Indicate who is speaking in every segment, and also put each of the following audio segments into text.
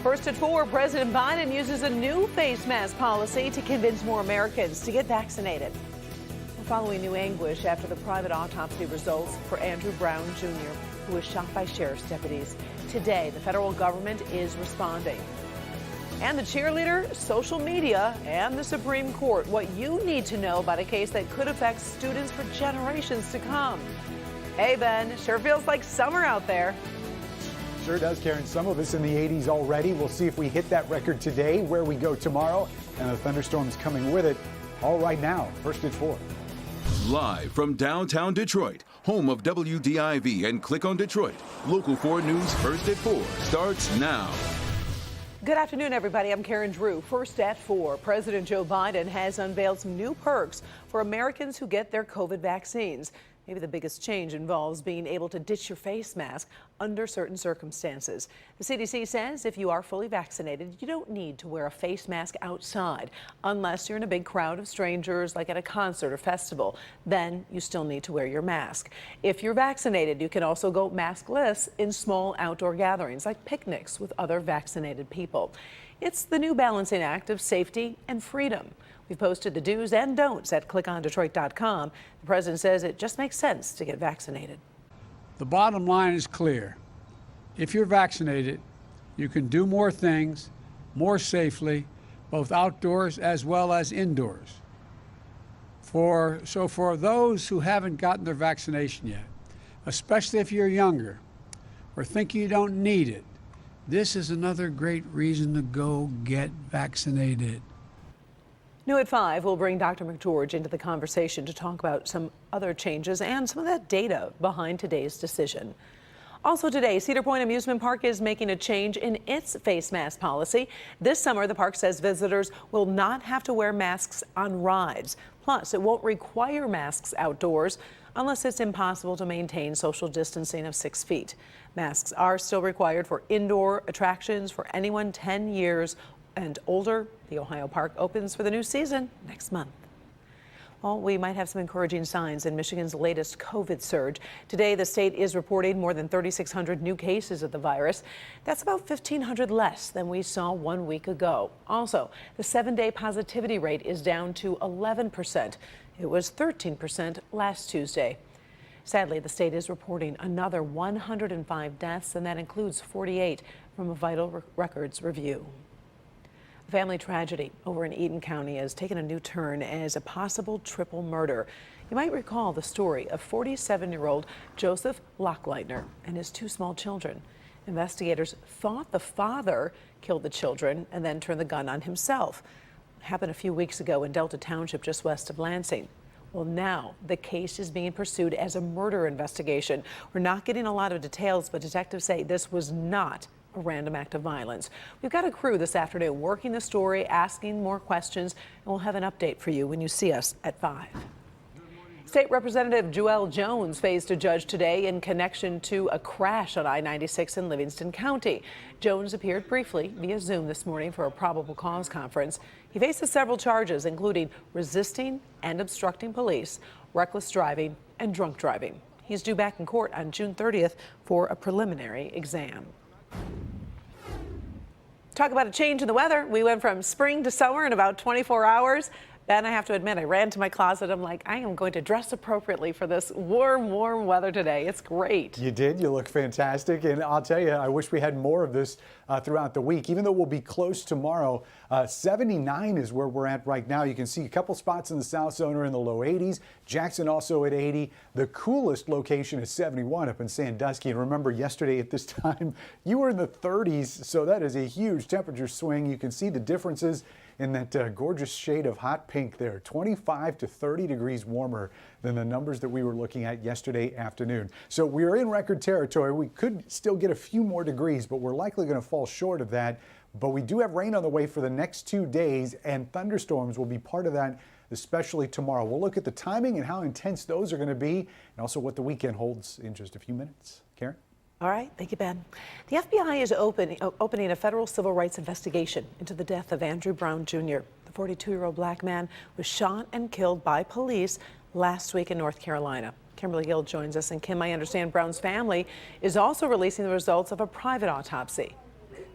Speaker 1: First at 4, President Biden uses a new face mask policy to convince more Americans to get vaccinated. We're following new anguish after the private autopsy results for Andrew Brown Jr., who was shot by sheriff's deputies. Today, the federal government is responding. And the cheerleader, social media, and the Supreme Court. What you need to know about a case that could affect students for generations to come. Hey, Ben, sure feels like summer out there.
Speaker 2: Sure does, Karen. Some of us in the 80s already. We'll see if we hit that record today, where we go tomorrow, and the thunderstorms coming with it. All right now, first at 4.
Speaker 3: Live from downtown Detroit, home of WDIV and Click on Detroit, Local 4 News First at 4 starts now.
Speaker 1: Good afternoon, everybody. I'm Karen Drew. First at 4, President Joe Biden has unveiled some new perks for Americans who get their COVID vaccines. Maybe the biggest change involves being able to ditch your face mask under certain circumstances. The CDC says if you are fully vaccinated, you don't need to wear a face mask outside unless you're in a big crowd of strangers, like at a concert or festival. Then you still need to wear your mask. If you're vaccinated, you can also go maskless in small outdoor gatherings, like picnics with other vaccinated people. It's the new balancing act of safety and freedom. We've posted the do's and don'ts at clickondetroit.com. The president says it just makes sense to get vaccinated.
Speaker 4: The bottom line is clear. If you're vaccinated, you can do more things more safely, both outdoors as well as indoors. So for those who haven't gotten their vaccination yet, especially if you're younger or think you don't need it, this is another great reason to go get vaccinated.
Speaker 1: New at 5, we'll bring Dr. McGeorge into the conversation to talk about some other changes and some of that data behind today's decision. Also today, Cedar Point Amusement Park is making a change in its face mask policy. This summer, the park says visitors will not have to wear masks on rides. Plus, it won't require masks outdoors unless it's impossible to maintain social distancing of 6 feet. Masks are still required for indoor attractions for anyone 10 years and older. The Ohio Park opens for the new season next month. Well, we might have some encouraging signs in Michigan's latest COVID surge. Today, the state is reporting more than 3,600 new cases of the virus. That's about 1,500 less than we saw 1 week ago. Also, the 7-day positivity rate is down to 11%. It was 13% last Tuesday. Sadly, the state is reporting another 105 deaths, and that includes 48 from a vital records review. A family tragedy over in Eaton County has taken a new turn as a possible triple murder. You might recall the story of 47-year-old Joseph Lochleitner and his 2 small children. Investigators thought the father killed the children and then turned the gun on himself. It happened a few weeks ago in Delta Township, just west of Lansing. Well, now the case is being pursued as a murder investigation. We're not getting a lot of details, but detectives say this was not a random act of violence. We've got a crew this afternoon working the story, asking more questions, and we'll have an update for you when you see us at 5. State Representative Joelle Jones faced a judge today in connection to a crash on I-96 in Livingston County. Jones appeared briefly via Zoom this morning for a probable cause conference. He faces several charges, including resisting and obstructing police, reckless driving, and drunk driving. He's due back in court on June 30th for a preliminary exam. Talk about a change in the weather. We went from spring to summer in about 24 hours. Ben, I have to admit, I ran to my closet. I'm like, I am going to dress appropriately for this warm weather today. It's great.
Speaker 2: You did. You look fantastic. And I'll tell you, I wish we had more of this throughout the week. Even though we'll be close tomorrow, 79 is where we're at right now. You can see a couple spots in the South Zone are in the low 80s. Jackson also at 80. The coolest location is 71 up in Sandusky. And remember, yesterday at this time, you were in the 30s. So that is a huge temperature swing. You can see the differences in that gorgeous shade of hot pink there, 25 to 30 degrees warmer than the numbers that we were looking at yesterday afternoon. So we are in record territory. We could still get a few more degrees, but we're likely going to fall short of that. But we do have rain on the way for the next 2 days, and thunderstorms will be part of that, especially tomorrow. We'll look at the timing and how intense those are going to be, and also what the weekend holds in just a few minutes. Karen?
Speaker 1: All right. Thank you, Ben. The FBI is opening a federal civil rights investigation into the death of Andrew Brown Jr. The 42-year-old black man was shot and killed by police last week in North Carolina. Kimberly Gill joins us. And Kim, I understand Brown's family is also releasing the results of a private autopsy.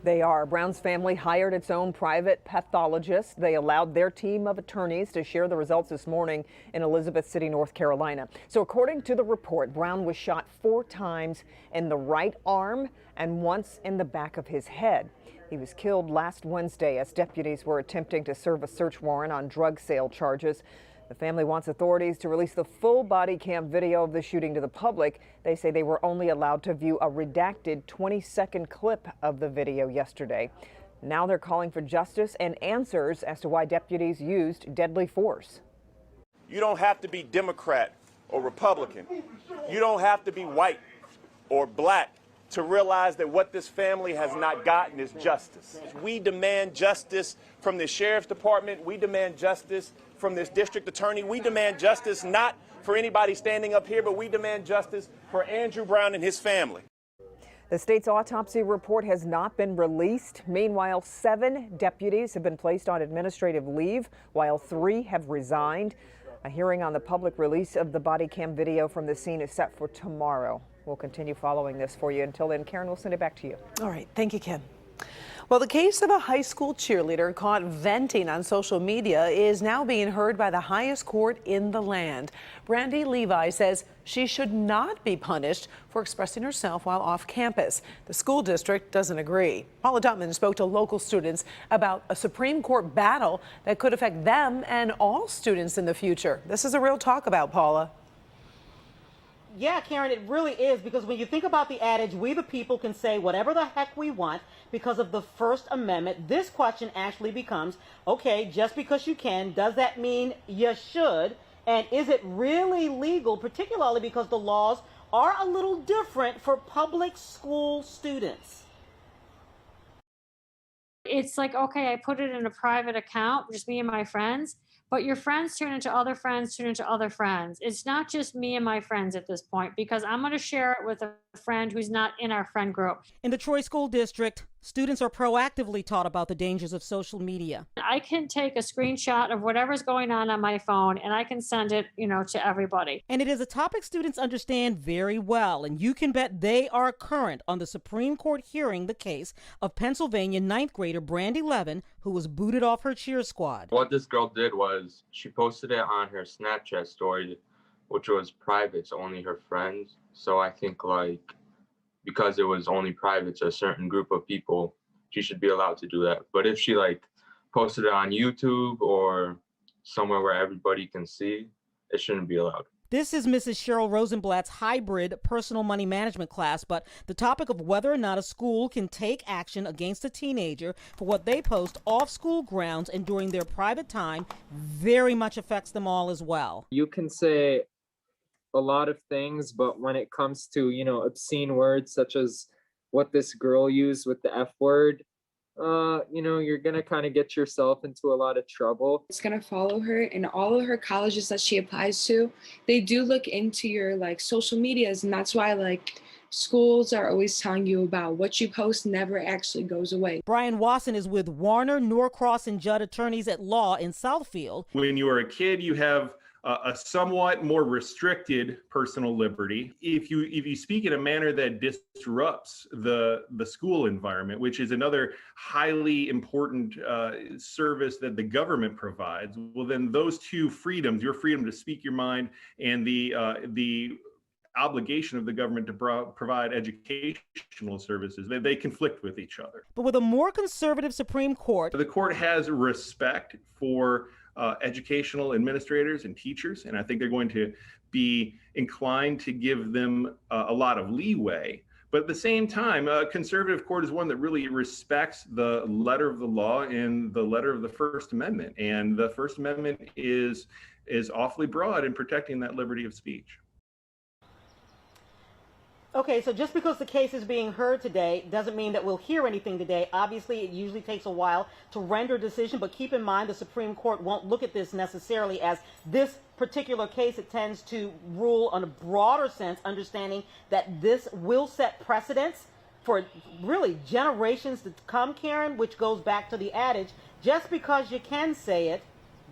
Speaker 5: They are. Brown's family hired its own private pathologist. They allowed their team of attorneys to share the results this morning in Elizabeth City, North Carolina. So according to the report, Brown was shot 4 times in the right arm and once in the back of his head. He was killed last Wednesday as deputies were attempting to serve a search warrant on drug sale charges. The family wants authorities to release the full body cam video of the shooting to the public. They say they were only allowed to view a redacted 20-second clip of the video yesterday. Now they're calling for justice and answers as to why deputies used deadly force.
Speaker 6: You don't have to be Democrat or Republican. You don't have to be white or black to realize that what this family has not gotten is justice. We demand justice from the sheriff's department. We demand justice from this district attorney. We demand justice not for anybody standing up here, but we demand justice for Andrew Brown and his family.
Speaker 5: The state's autopsy report has not been released. Meanwhile, 7 deputies have been placed on administrative leave, while 3 have resigned. A hearing on the public release of the body cam video from the scene is set for tomorrow. We'll continue following this for you. Until then, Karen, we'll send it back to you.
Speaker 1: All right. Thank you, Kim. Well, the case of a high school cheerleader caught venting on social media is now being heard by the highest court in the land. Brandy Levi says she should not be punished for expressing herself while off campus. The school district doesn't agree. Paula Dutman spoke to local students about a Supreme Court battle that could affect them and all students in the future. This is a real talk about, Paula.
Speaker 7: Yeah, Karen, it really is, because when you think about the adage, we the people can say whatever the heck we want because of the First Amendment, this question actually becomes, okay, just because you can, does that mean you should? And is it really legal, particularly because the laws are a little different for public school students?
Speaker 8: It's like, okay, I put it in a private account, just me and my friends. But your friends turn into other friends, turn into other friends. It's not just me and my friends at this point, because I'm going to share it with a friend who's not in our friend group.
Speaker 9: In the Troy School District, students are proactively taught about the dangers of social media.
Speaker 8: I can take a screenshot of whatever's going on my phone, and I can send it, to everybody.
Speaker 9: And it is a topic students understand very well, and you can bet they are current on the Supreme Court hearing the case of Pennsylvania 9th grader Brandy Levin, who was booted off her cheer squad.
Speaker 10: What this girl did was she posted it on her Snapchat story, which was private to only her friends. So I think because it was only private to a certain group of people, she should be allowed to do that. But if she posted it on YouTube or somewhere where everybody can see, it shouldn't be allowed.
Speaker 9: This is Mrs. Cheryl Rosenblatt's hybrid personal money management class, but the topic of whether or not a school can take action against a teenager for what they post off school grounds and during their private time very much affects them all as well.
Speaker 11: You can say a lot of things, but when it comes to, obscene words such as what this girl used with the F word, you're going to kind of get yourself into a lot of trouble.
Speaker 12: It's going to follow her in all of her colleges that she applies to. They do look into your social medias, and that's why schools are always telling you about what you post never actually goes away.
Speaker 9: Brian Wasson is with Warner, Norcross, and Judd attorneys at law in Southfield.
Speaker 13: When you are a kid, you have a somewhat more restricted personal liberty. If you speak in a manner that disrupts the school environment, which is another highly important service that the government provides, well, then those two freedoms, your freedom to speak your mind and the obligation of the government to provide educational services, they conflict with each other.
Speaker 9: But with a more conservative Supreme Court,
Speaker 13: the court has respect for educational administrators and teachers, and I think they're going to be inclined to give them a lot of leeway. But at the same time, a conservative court is one that really respects the letter of the law and the letter of the First Amendment. And the First Amendment is awfully broad in protecting that liberty of speech.
Speaker 7: Okay, so just because the case is being heard today doesn't mean that we'll hear anything today. Obviously, it usually takes a while to render a decision, but keep in mind the Supreme Court won't look at this necessarily as this particular case. It tends to rule on a broader sense, understanding that this will set precedents for really generations to come, Karen, which goes back to the adage, just because you can say it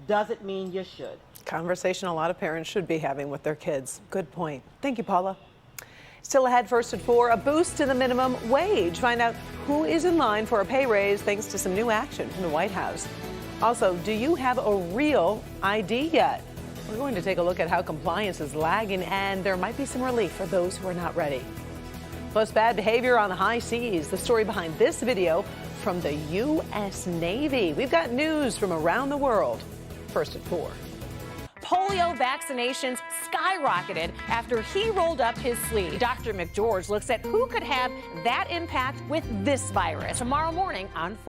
Speaker 7: doesn't mean you should.
Speaker 1: Conversation a lot of parents should be having with their kids. Good point. Thank you, Paula. Still ahead, first at 4, a boost to the minimum wage. Find out who is in line for a pay raise thanks to some new action from the White House. Also, do you have a real ID yet? We're going to take a look at how compliance is lagging, and there might be some relief for those who are not ready. Plus, bad behavior on the high seas. The story behind this video from the U.S. Navy. We've got news from around the world. First at 4.
Speaker 14: Polio vaccinations skyrocketed after he rolled up his sleeve. Dr. McGeorge looks at who could have that impact with this virus tomorrow morning on